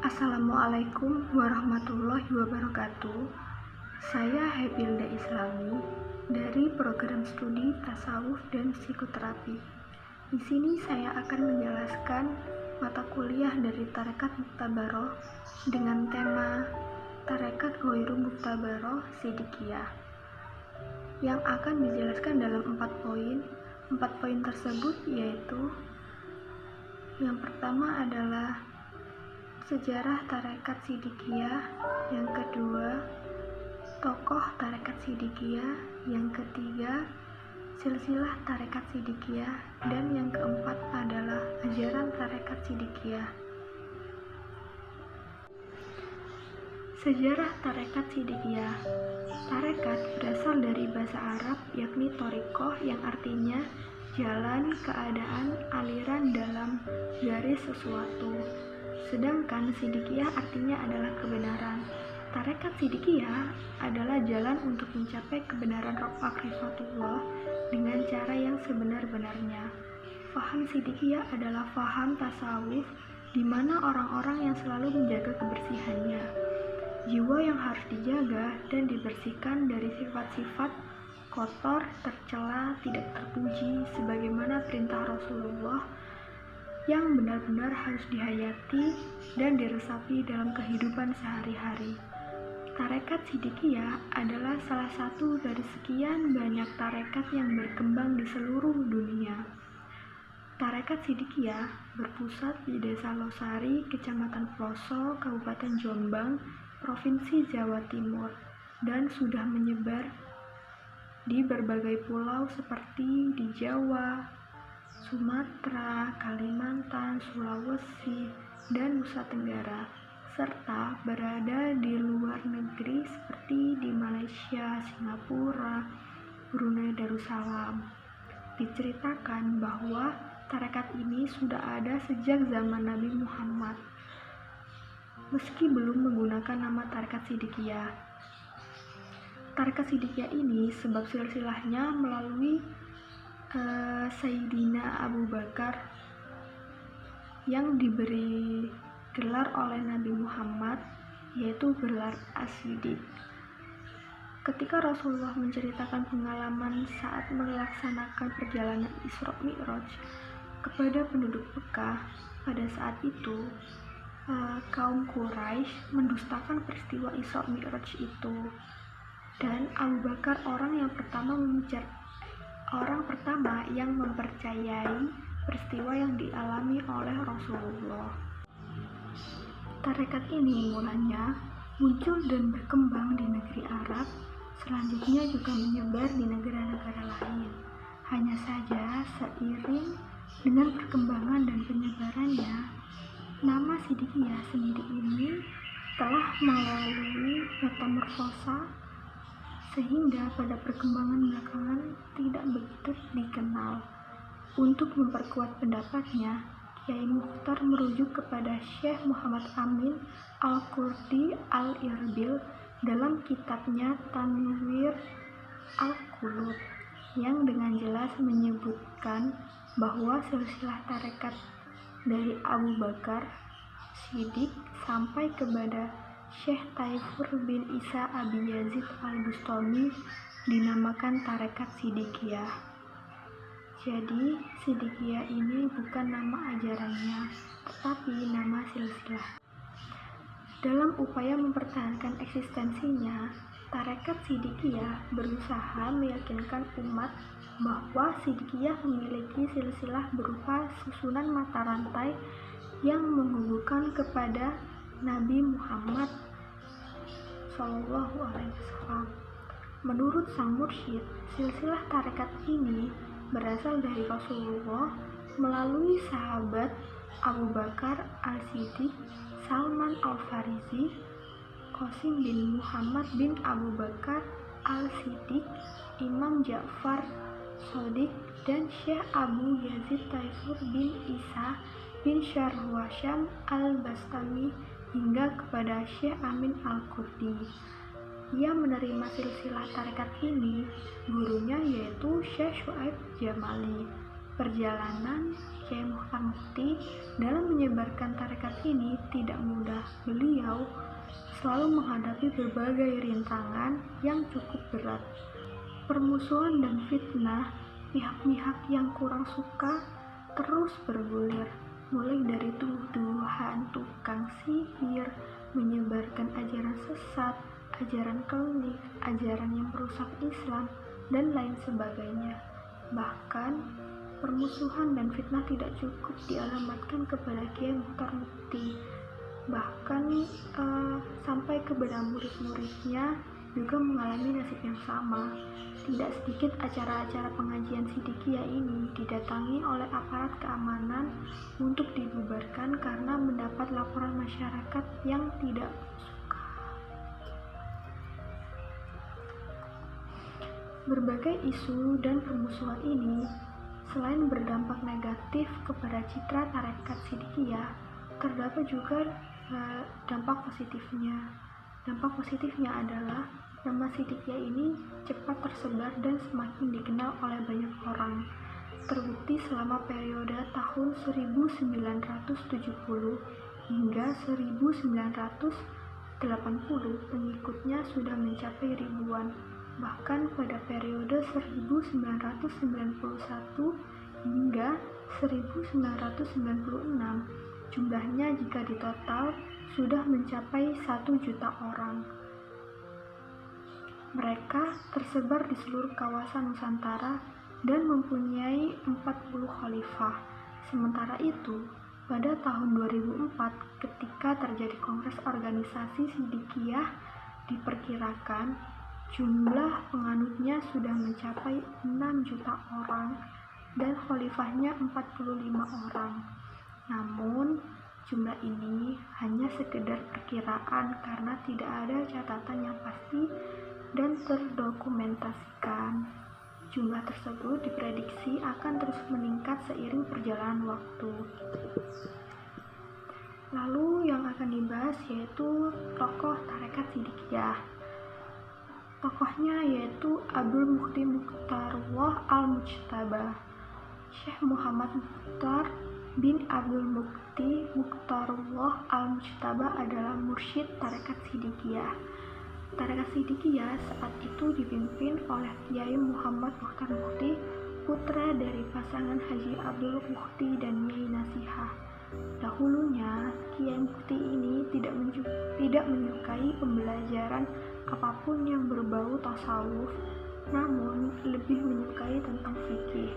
Assalamualaikum warahmatullahi wabarakatuh. Saya Hebilda Islami dari program studi Tasawuf dan Psikoterapi. Di sini saya akan menjelaskan mata kuliah dari Tarekat Muktabaroh dengan tema Tarekat Ghairu Muktabaroh Sidikiyah yang akan dijelaskan dalam 4 poin. 4 poin tersebut yaitu yang pertama adalah sejarah Tarekat Sidikiyah, yang kedua tokoh Tarekat Sidikiyah, yang ketiga silsilah Tarekat Sidikiyah, dan yang keempat adalah ajaran Tarekat Sidikiyah. Sejarah Tarekat Sidikiyah. Tarekat berasal dari bahasa Arab yakni thoriqoh yang artinya jalan, keadaan, aliran dalam garis sesuatu. Sedangkan Sidikiyah artinya adalah kebenaran. Tarekat Sidikiyah adalah jalan untuk mencapai kebenaran ma'rifatullah dengan cara yang sebenar-benarnya. Faham Sidikiyah adalah faham tasawuf di mana orang-orang yang selalu menjaga kebersihannya. Jiwa yang harus dijaga dan dibersihkan dari sifat-sifat kotor, tercela, tidak terpuji sebagaimana perintah Rasulullah yang benar-benar harus dihayati dan diresapi dalam kehidupan sehari-hari. Tarekat Sidikiyah adalah salah satu dari sekian banyak tarekat yang berkembang di seluruh dunia. Tarekat Sidikiyah berpusat di Desa Losari, Kecamatan Ploso, Kabupaten Jombang, Provinsi Jawa Timur, dan sudah menyebar di berbagai pulau seperti di Jawa, Sumatera, Kalimantan, Sulawesi, dan Nusa Tenggara, serta berada di luar negeri seperti di Malaysia, Singapura, Brunei Darussalam. Diceritakan bahwa tarekat ini sudah ada sejak zaman Nabi Muhammad, meski belum menggunakan nama tarekat Sidikiyah. Tarekat Sidikiyah ini sebab silsilahnya melalui Sayyidina Abu Bakar yang diberi gelar oleh Nabi Muhammad, yaitu gelar As-Siddiq. Ketika Rasulullah menceritakan pengalaman saat melaksanakan perjalanan Isra Mi'raj kepada penduduk Mekah, pada saat itu kaum Quraisy mendustakan peristiwa Isra Mi'raj itu, dan Abu Bakar orang pertama yang mempercayai peristiwa yang dialami oleh Rasulullah. Tarekat ini mulanya muncul dan berkembang di negeri Arab, selanjutnya juga menyebar di negara-negara lain. Hanya saja seiring dengan perkembangan dan penyebarannya, nama Sidikiyah sendiri ini telah melalui metamorfosa sehingga pada perkembangan belakangan tidak begitu dikenal. Untuk memperkuat pendapatnya, Kiai Mukhtar merujuk kepada Syekh Muhammad Amin Al-Qurdi Al-Irbil dalam kitabnya Tanwir Al-Qulub yang dengan jelas menyebutkan bahwa silsilah tarekat dari Abu Bakar Siddiq sampai kepada Syekh Taifur bin Isa Abi Yazid Al-Bustami dinamakan Tarekat Sidikiyah. Jadi, Sidikiyah ini bukan nama ajarannya, tetapi nama silsilah. Dalam upaya mempertahankan eksistensinya, Tarekat Sidikiyah berusaha meyakinkan umat bahwa Sidikiyah memiliki silsilah berupa susunan mata rantai yang menghubungkan kepada Nabi Muhammad SAW. Menurut sang mursyid, silsilah tarekat ini berasal dari Rasulullah melalui sahabat Abu Bakar Al-Siddiq, Salman Al-Farisi, Qasim bin Muhammad bin Abu Bakar Al-Siddiq, Imam Ja'far Shadiq, dan Syekh Abu Yazid Taifur bin Isa bin Syarwasham Al-Bastami hingga kepada Syekh Amin Al-Qurdi. Ia menerima silsilah tarekat ini, gurunya yaitu Syekh Syuaib Jamali. Perjalanan Kiai Mukhtar Mukti dalam menyebarkan tarekat ini tidak mudah. Beliau selalu menghadapi berbagai rintangan yang cukup berat. Permusuhan dan fitnah pihak-pihak yang kurang suka terus bergulir, mulai dari tuduhan tukang sihir, menyebarkan ajaran sesat, ajaran klinik, ajaran yang merusak Islam, dan lain sebagainya. Bahkan permusuhan dan fitnah tidak cukup dialamatkan kepada Kiai Mukhtar Mukti, bahkan sampai kepada murid-muridnya juga mengalami nasib yang sama. Tidak sedikit acara-acara pengajian Sidikiyah ini didatangi oleh aparat keamanan untuk dibubarkan karena mendapat laporan masyarakat yang tidak suka. Berbagai isu dan permusuhan ini selain berdampak negatif kepada citra tarekat Sidikiyah, terdapat juga dampak positifnya. Dampak positifnya adalah nama Sidikiyah ini cepat tersebar dan semakin dikenal oleh banyak orang. Terbukti selama periode tahun 1970 hingga 1980 pengikutnya sudah mencapai ribuan. Bahkan pada periode 1991 hingga 1996 jumlahnya jika ditotal sudah mencapai 1 juta orang. Mereka tersebar di seluruh kawasan Nusantara dan mempunyai 40 khalifah. Sementara itu, pada tahun 2004 ketika terjadi kongres organisasi Sidikiyah, diperkirakan jumlah penganutnya sudah mencapai 6 juta orang dan khalifahnya 45 orang. Namun, jumlah ini hanya sekedar perkiraan karena tidak ada catatan yang pasti dan terdokumentasikan. Jumlah tersebut diprediksi akan terus meningkat seiring perjalanan waktu. Lalu yang akan dibahas yaitu tokoh tarekat Sidikiyah. Tokohnya yaitu Abdul Mukti Mukhtarullah Al-Mujtaba. Syekh Muhammad Mukhtar bin Abdul Mukti Mukhtarullah Al-Mujtaba adalah mursyid tarekat Sidikiyah. Tarekat Sidikiyah saat itu dipimpin oleh Kiai Muhammad Mukhtar Mukti, putra dari pasangan Haji Abdul Mukti dan Nyai Nasihah. Dahulunya, Kiai Mukti ini tidak menyukai pembelajaran apapun yang berbau tasawuf, namun lebih menyukai tentang fikih.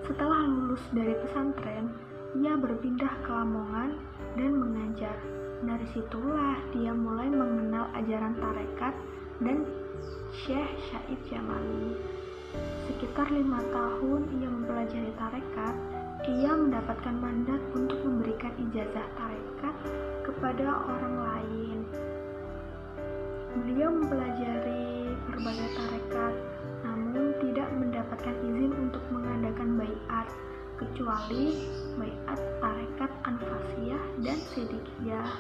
Setelah lulus dari pesantren, ia berpindah ke Lamongan dan mengajar. Dari situlah dia mulai mengenal ajaran tarekat dan Syekh Syahid Jamali. Sekitar 5 tahun ia mempelajari tarekat, ia mendapatkan mandat untuk memberikan ijazah tarekat kepada orang lain. Beliau mempelajari berbagai tarekat, namun tidak mendapatkan izin untuk mengadakan baiat, kecuali baiat tarekat Anfasiyah dan Sidikiyah.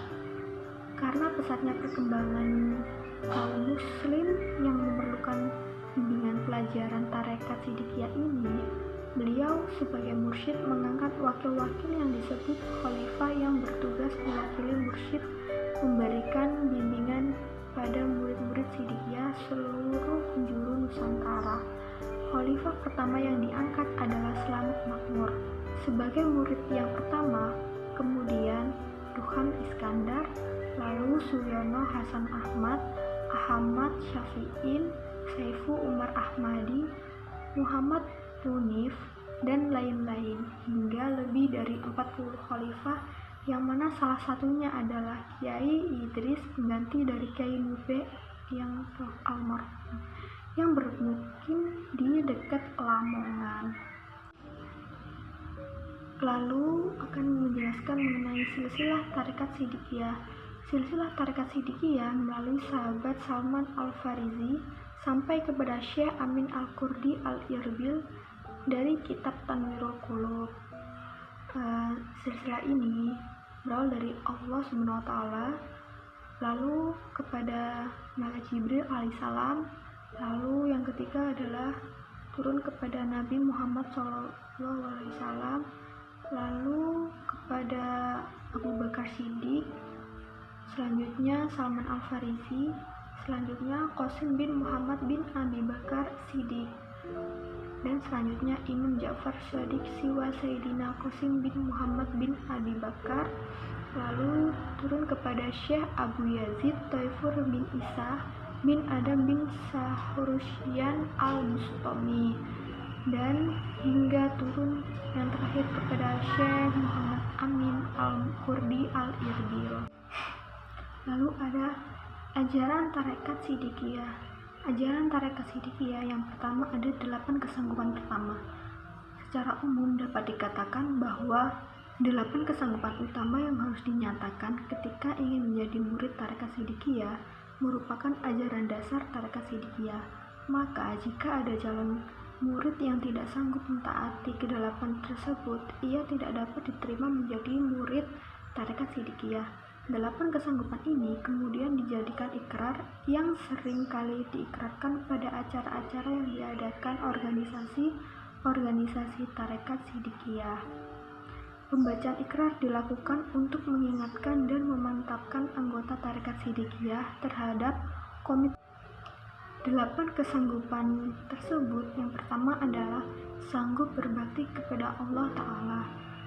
Karena pesatnya perkembangan kaum muslim yang memerlukan bimbingan pelajaran tarekat Sidikiyah ini, beliau sebagai mursyid mengangkat wakil-wakil yang disebut khalifah yang bertugas mewakili mursyid memberikan bimbingan pada murid-murid Sidikiyah seluruh penjuru Nusantara. Khalifah pertama yang diangkat adalah Slamet Makmur sebagai murid yang pertama, kemudian Duhan Iskandar, lalu Suyono Hasan Ahmad, Ahmad Syafi'in, Saifu Umar Ahmadi, Muhammad Munif, dan lain-lain, hingga lebih dari 40 khalifah yang mana salah satunya adalah Kiai Idris, pengganti dari Kiai Nube yang almarhum, yang bermukim di dekat Lamongan. Lalu akan menjelaskan mengenai silsilah tarekat Sidikiyah. Silsilah tarekat Sidikiyah melalui sahabat Salman Al-Farizi sampai kepada Syekh Amin Al-Kurdi Al-Irbil dari kitab Tanwirul Qulub. Silsilah ini berawal dari Allah SWT, lalu kepada Malaikat Jibril alaihissalam, lalu yang ketiga adalah turun kepada Nabi Muhammad SAW, lalu kepada Abu Bakar Siddiq, selanjutnya Salman Al-Farisi, selanjutnya Qasim bin Muhammad bin Abi Bakar Siddiq, dan selanjutnya Imam Ja'far Shadiq siwa Sayyidina Qasim bin Muhammad bin Abi Bakar, lalu turun kepada Syekh Abu Yazid Taifur bin Isa bin Adam bin Sahrusyan al-Bustami, dan hingga turun yang terakhir kepada Syekh Muhammad Amin al-Kurdi al-Irbil. Lalu ada ajaran tarekat Siddiqiyah. Ajaran tarekat Siddiqiyah yang pertama ada 8 kesanggupan pertama. Secara umum dapat dikatakan bahwa 8 kesanggupan utama yang harus dinyatakan ketika ingin menjadi murid tarekat Siddiqiyah merupakan ajaran dasar tarekat Siddiqiyah. Maka jika ada calon murid yang tidak sanggup mentaati ke-8 tersebut, ia tidak dapat diterima menjadi murid tarekat Siddiqiyah. 8 kesanggupan ini kemudian dijadikan ikrar yang sering kali diikrarkan pada acara-acara yang diadakan organisasi tarekat Siddiqiyah. Pembacaan ikrar dilakukan untuk mengingatkan dan memantapkan anggota tarekat Siddiqiyah terhadap komitmen 8 kesanggupan tersebut. Yang pertama adalah sanggup berbakti kepada Allah Ta'ala.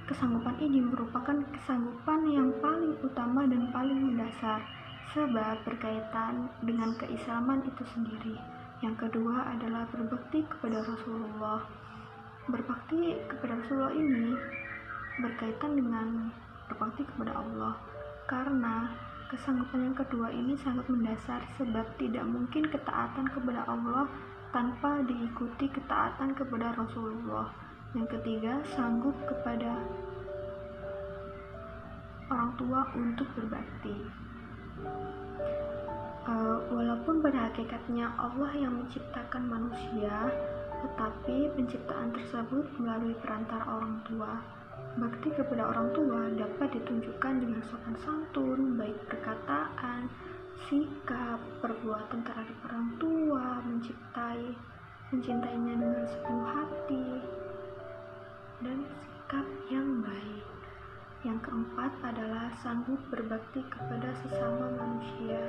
Kesanggupan ini merupakan kesanggupan yang paling utama dan paling mendasar, sebab berkaitan dengan keislaman itu sendiri. Yang kedua adalah berbakti kepada Rasulullah. Berbakti kepada Rasulullah ini berkaitan dengan berbakti kepada Allah, karena kesanggupan yang kedua ini sangat mendasar, sebab tidak mungkin ketaatan kepada Allah tanpa diikuti ketaatan kepada Rasulullah. Yang ketiga, sanggup kepada orang tua untuk berbakti. Walaupun pada hakikatnya Allah yang menciptakan manusia, tetapi penciptaan tersebut melalui perantara orang tua. Bakti kepada orang tua dapat ditunjukkan dengan sopan santun, baik perkataan, sikap, perbuatan terhadap orang tua, mencintainya dengan sepenuh hati, dan sikap yang baik. Yang keempat adalah sanggup berbakti kepada sesama manusia.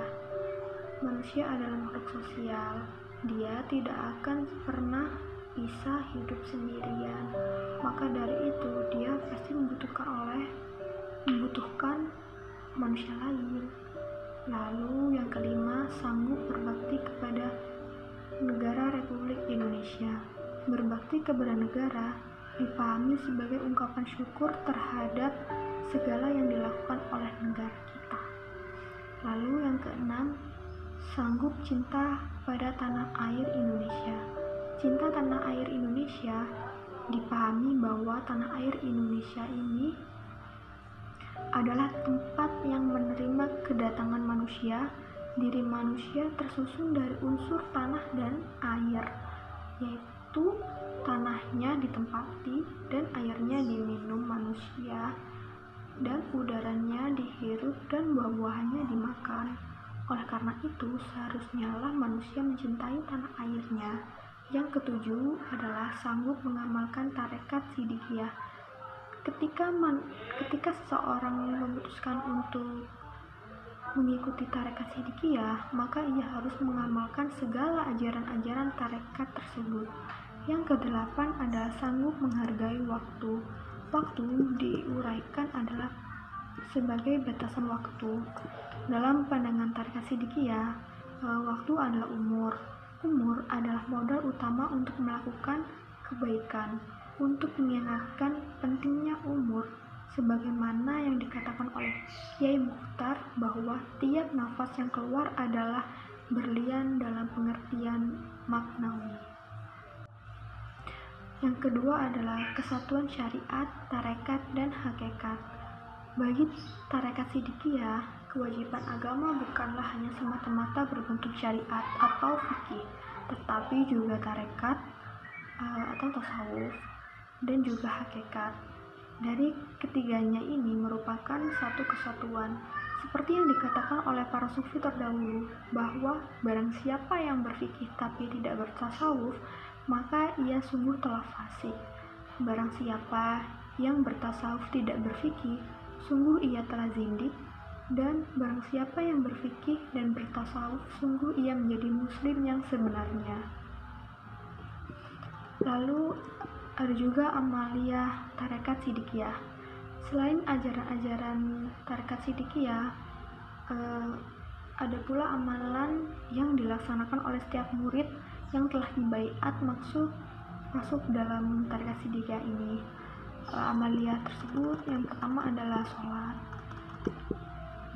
Manusia adalah makhluk sosial. Dia tidak akan pernah bisa hidup sendirian, maka dari itu dia pasti membutuhkan manusia lain. Lalu yang kelima, sanggup berbakti kepada negara Republik Indonesia. Berbakti kepada negara dipahami sebagai ungkapan syukur terhadap segala yang dilakukan oleh negara kita. Lalu yang keenam, sanggup cinta pada tanah air Indonesia. Cinta tanah air Indonesia dipahami bahwa tanah air Indonesia ini adalah tempat yang menerima kedatangan manusia. Diri manusia tersusun dari unsur tanah dan air, yaitu tanahnya ditempati dan airnya diminum manusia, dan udaranya dihirup dan buah-buahannya dimakan. Oleh karena itu, seharusnya lah manusia mencintai tanah airnya. Yang ketujuh adalah sanggup mengamalkan tarekat Siddiqiyah. Ketika seseorang memutuskan untuk mengikuti tarekat Siddiqiyah, maka ia harus mengamalkan segala ajaran-ajaran tarekat tersebut. Yang kedelapan adalah sanggup menghargai waktu. Waktu diuraikan adalah sebagai batasan waktu. Dalam pandangan tarekat Siddiqiyah, waktu adalah umur. Umur adalah modal utama untuk melakukan kebaikan. Untuk mengingatkan pentingnya umur, sebagaimana yang dikatakan oleh Kiai Mukhtar bahwa tiap nafas yang keluar adalah berlian dalam pengertian maknawi. Yang kedua adalah kesatuan syariat, tarekat, dan hakikat. Bagi tarekat Siddiqiyah, kewajiban agama bukanlah hanya semata-mata berbentuk syariat atau fikih, tetapi juga tarekat atau tasawuf, dan juga hakikat. Dari ketiganya ini merupakan satu kesatuan, seperti yang dikatakan oleh para sufi terdahulu, bahwa barang siapa yang berfikih tapi tidak bertasawuf, maka ia sungguh telah fasik. Barang siapa yang bertasawuf tidak berfikih, sungguh ia telah zindik. Dan barang siapa yang berfikih dan bertasawuf, sungguh ia menjadi muslim yang sebenarnya. Lalu ada juga amaliyah tarekat Sidikiyah. Selain ajaran-ajaran tarekat Sidikiyah, ada pula amalan yang dilaksanakan oleh setiap murid yang telah dibaiat masuk dalam tarekat Sidikiyah ini. Amaliyah tersebut yang pertama adalah sholat.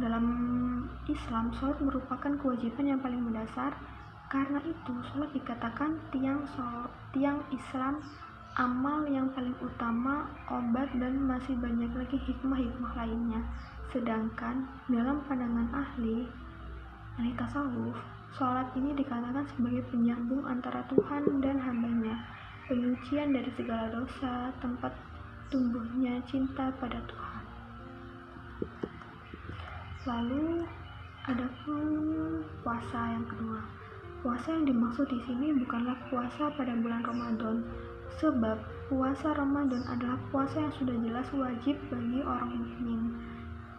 Dalam Islam, sholat merupakan kewajiban yang paling mendasar. Karena itu, sholat dikatakan tiang Islam, amal yang paling utama, obat, dan masih banyak lagi hikmah-hikmah lainnya. Sedangkan dalam pandangan ahli tasawuf, sholat ini dikatakan sebagai penyambung antara Tuhan dan hambanya, penyucian dari segala dosa, tempat tumbuhnya cinta pada Tuhan. Lalu ada pun puasa yang kedua. Puasa yang dimaksud di sini bukanlah puasa pada bulan Ramadan, sebab puasa Ramadan adalah puasa yang sudah jelas wajib bagi orang mukmin.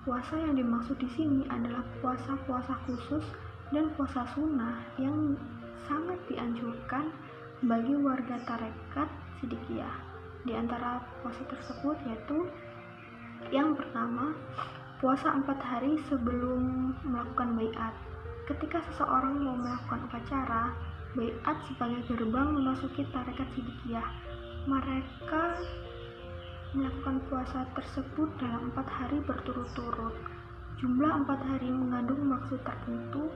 Puasa yang dimaksud di sini adalah puasa-puasa khusus dan puasa sunnah yang sangat dianjurkan bagi warga tarekat Sidikiyah. Di antara puasa tersebut yaitu yang pertama, puasa 4 hari sebelum melakukan baiat. Ketika seseorang mau melakukan upacara baiat sebagai gerbang memasuki tarekat Sidikiyah, mereka melakukan puasa tersebut dalam 4 hari berturut-turut. Jumlah 4 hari mengandung maksud tertentu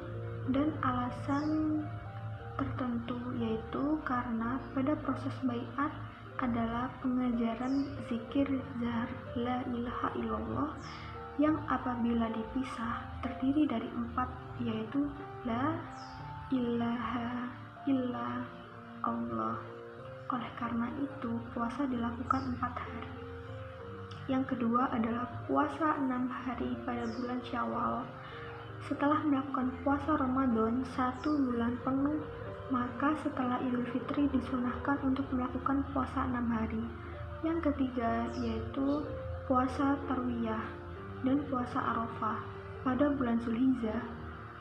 dan alasan tertentu, yaitu karena pada proses baiat adalah pengajaran zikir zahar la ilaha illallah yang apabila dipisah terdiri dari 4, yaitu la ilaha illa Allah. Oleh karena itu puasa dilakukan 4 hari. Yang kedua adalah puasa 6 hari pada bulan Syawal. Setelah melakukan puasa Ramadan 1 bulan penuh, maka setelah Idul Fitri disunahkan untuk melakukan puasa 6 hari. Yang ketiga yaitu puasa Tarwiyah dan puasa Arafah pada bulan Zulhijjah.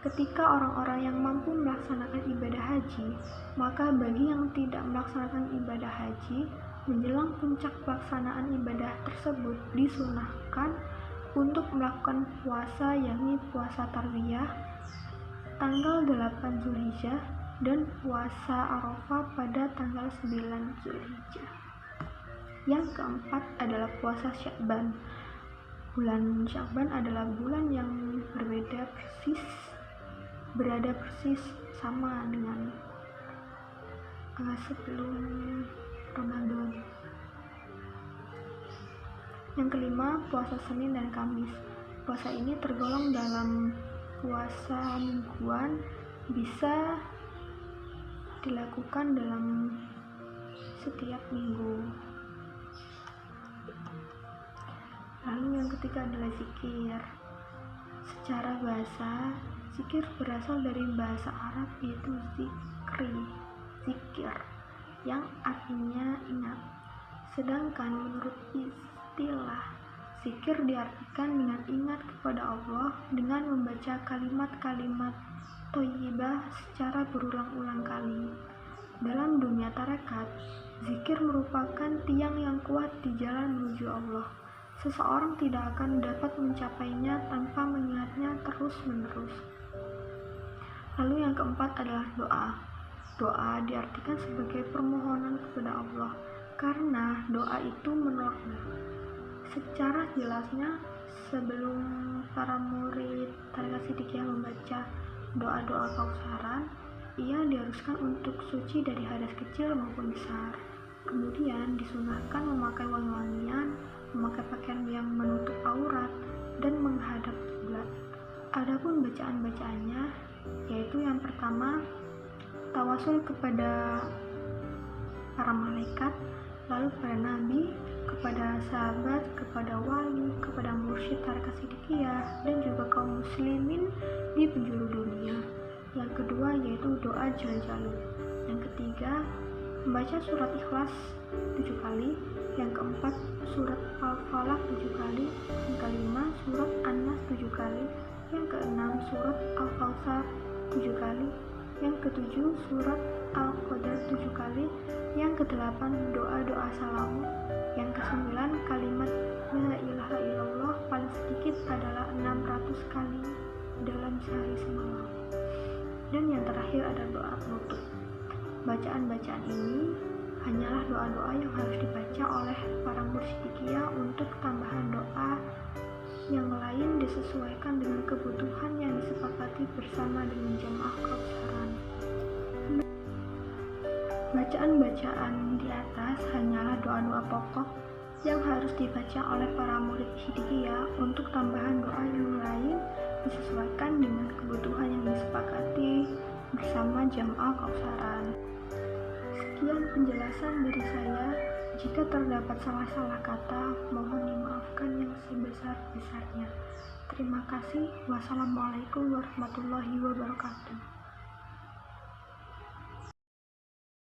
Ketika orang-orang yang mampu melaksanakan ibadah haji, maka bagi yang tidak melaksanakan ibadah haji, menjelang puncak pelaksanaan ibadah tersebut disunahkan untuk melakukan puasa, yakni puasa Tarwiyah tanggal 8 Zulhijjah dan puasa Arafah pada tanggal 9 Zulhijjah. Yang keempat adalah puasa Sya'ban. Bulan Sya'ban adalah bulan yang berada persis sama dengan sebelum Ramadan. Yang kelima, puasa Senin dan Kamis. Puasa ini tergolong dalam puasa mingguan, bisa dilakukan dalam setiap minggu. Lalu yang ketiga adalah zikir. Secara bahasa, zikir berasal dari bahasa Arab yaitu zikir, yang artinya ingat. Sedangkan menurut istilah, zikir diartikan dengan ingat kepada Allah dengan membaca kalimat-kalimat thayyibah secara berulang-ulang kali. Dalam dunia tarekat, zikir merupakan tiang yang kuat di jalan menuju Allah. Seseorang tidak akan dapat mencapainya tanpa mengingatnya terus-menerus. Lalu yang keempat adalah doa. Doa diartikan sebagai permohonan kepada Allah, karena doa itu menolak. Secara jelasnya, sebelum para murid tarekat Sidikiyah membaca doa-doa kausaran, ia diharuskan untuk suci dari hadas kecil maupun besar. Kemudian disunahkan memakai wangi-wangian, memakai pakaian yang menutup aurat, dan menghadap kiblat. Adapun bacaan-bacaannya, yaitu yang pertama, tawasul kepada para malaikat, lalu kepada nabi, kepada sahabat, kepada wali, kepada mursyid tarekat Sidikiyah, dan juga kaum muslimin di penjuru dunia. Yang kedua yaitu doa jaljalul. Yang ketiga membaca surat Ikhlas 7 kali, yang keempat surat Al-Falaq 7 kali, yang kelima surat An-Nas 7 kali, yang keenam surat Al-Kautsar 7 kali, yang ketujuh surat Al-Qadar 7 kali, yang kedelapan doa-doa salawat, yang kesembilan kalimat La ilaha illallah paling sedikit adalah 600 kali dalam sehari semalam. Dan yang terakhir ada doa penutup. Bacaan-bacaan ini hanyalah doa-doa yang harus dibaca oleh para mursyidikiyah untuk tambahan doa yang lain disesuaikan dengan kebutuhan yang disepakati bersama dengan jamaah kautsaran. Bacaan-bacaan di atas hanyalah doa-doa pokok yang harus dibaca oleh para murid Hidayah untuk tambahan doa yang lain disesuaikan dengan kebutuhan yang disepakati bersama jamaah kautsaran. Sekian penjelasan dari saya. Jika terdapat salah-salah kata, mohon dimaafkan yang sebesar-besarnya. Terima kasih. Wassalamualaikum warahmatullahi wabarakatuh.